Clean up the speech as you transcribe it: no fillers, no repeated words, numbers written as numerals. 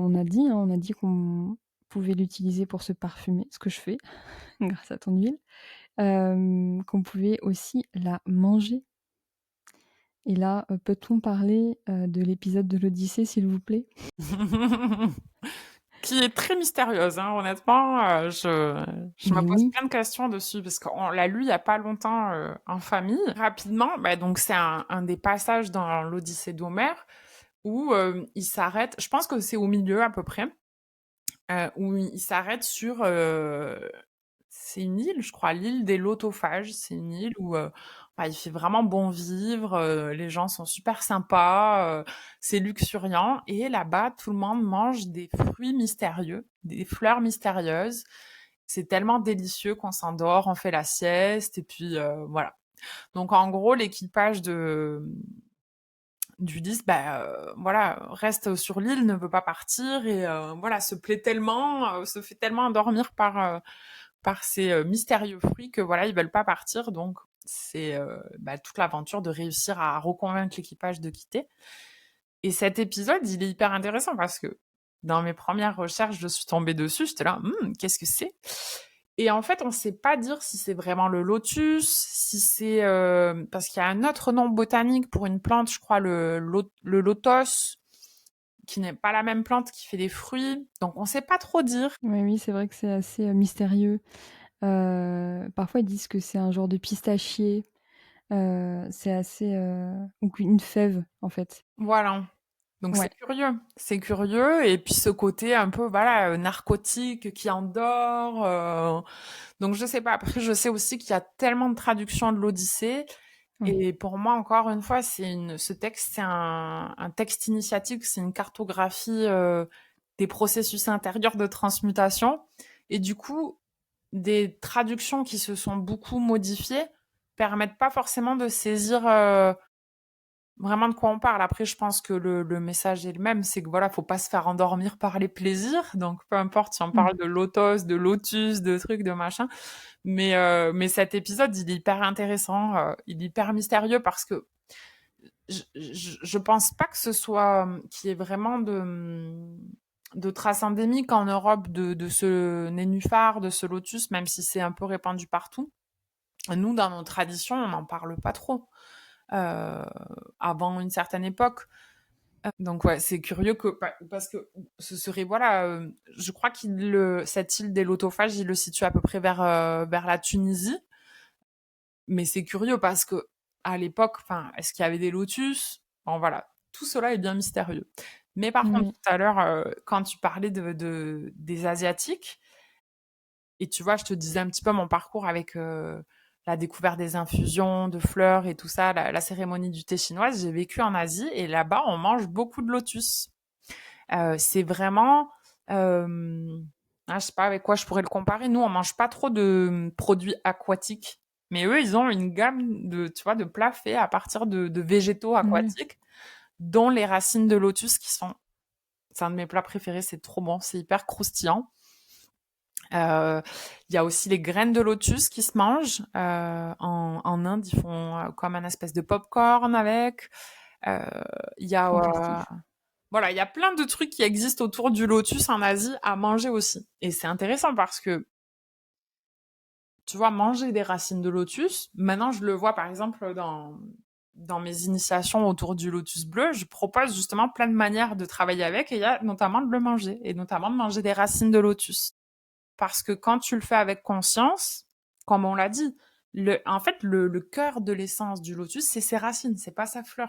on a dit qu'on pouvait l'utiliser pour se parfumer, ce que je fais grâce à ton huile, qu'on pouvait aussi la manger et là, peut-on parler, de l'épisode de l'Odyssée, s'il vous plaît? Qui est très mystérieuse, hein, honnêtement, je me Mais pose oui, plein de questions dessus parce qu'on l'a lu il y a pas longtemps, en famille. Rapidement, bah, donc c'est un des passages dans l'Odyssée d'Homère où, il s'arrête, je pense que c'est au milieu à peu près, où il s'arrête sur, c'est une île, je crois, l'île des Lotophages. C'est une île où, bah, il fait vraiment bon vivre, les gens sont super sympas, c'est luxuriant et là-bas, tout le monde mange des fruits mystérieux, des fleurs mystérieuses. C'est tellement délicieux qu'on s'endort, on fait la sieste et puis, voilà. Donc en gros, l'équipage d'Ulysse, bah, voilà, reste sur l'île, ne veut pas partir et voilà, se plaît tellement, se fait tellement endormir par ces mystérieux fruits que voilà, ils veulent pas partir. Donc c'est bah, toute l'aventure de réussir à reconvaincre l'équipage de quitter. Et cet épisode, il est hyper intéressant parce que dans mes premières recherches, je suis tombée dessus. J'étais là, qu'est-ce que c'est? Et en fait, on sait pas dire si c'est vraiment le lotus, si c'est parce qu'il y a un autre nom botanique pour une plante, je crois le lotos, qui n'est pas la même plante qui fait des fruits. Donc on sait pas trop dire. oui, oui, c'est vrai que c'est assez, mystérieux. Parfois, ils disent que c'est un genre de pistachier, c'est assez, ou qu'une fève, en fait. Voilà. Donc c'est Ouais. curieux, c'est curieux et puis ce côté un peu voilà narcotique qui endort. Donc je sais pas. Après je sais aussi qu'il y a tellement de traductions de l'Odyssée Oui. et pour moi encore une fois ce texte c'est un texte initiatique, c'est une cartographie des processus intérieurs de transmutation et du coup des traductions qui se sont beaucoup modifiées permettent pas forcément de saisir vraiment de quoi on parle. Après, je pense que le message est le même, c'est que voilà, faut pas se faire endormir par les plaisirs. Donc, peu importe si on Mmh. parle de lotos, de lotus, de trucs, de machin. Mais cet épisode, il est hyper intéressant, il est hyper mystérieux parce que je pense pas que ce soit qu'il y ait vraiment de traces endémiques en Europe de ce nénuphar, de ce lotus, même si c'est un peu répandu partout. Nous, dans nos traditions, on n'en parle pas trop euh, avant une certaine époque. Donc ouais, c'est curieux que parce que ce serait voilà, je crois cette île des Lotophages, il le situe à peu près vers la Tunisie, mais c'est curieux parce que à l'époque, enfin, est-ce qu'il y avait des lotus? Bon voilà, tout cela est bien mystérieux. Mais par contre, Oui. tout à l'heure, quand tu parlais des Asiatiques, et tu vois, je te disais un petit peu mon parcours avec la découverte des infusions de fleurs et tout ça, la cérémonie du thé chinoise. J'ai vécu en Asie et là-bas, on mange beaucoup de lotus. C'est vraiment, je sais pas avec quoi je pourrais le comparer. Nous, on mange pas trop de produits aquatiques, mais eux, ils ont une gamme de, tu vois, de plats faits à partir de végétaux Ouais. aquatiques, dont les racines de lotus qui sont, c'est un de mes plats préférés. C'est trop bon, c'est hyper croustillant. Euh, Il y a aussi les graines de lotus qui se mangent. En Inde, ils font comme un espèce de popcorn avec. Euh, Il y a Fantastique. voilà, il y a plein de trucs qui existent autour du lotus en Asie à manger aussi. Et c'est intéressant parce que tu vois, manger des racines de lotus, maintenant je le vois par exemple dans mes initiations autour du lotus bleu, je propose justement plein de manières de travailler avec et il y a notamment de le manger et notamment de manger des racines de lotus. Parce que quand tu le fais avec conscience, comme on l'a dit, en fait, le cœur de l'essence du lotus, c'est ses racines, c'est pas sa fleur.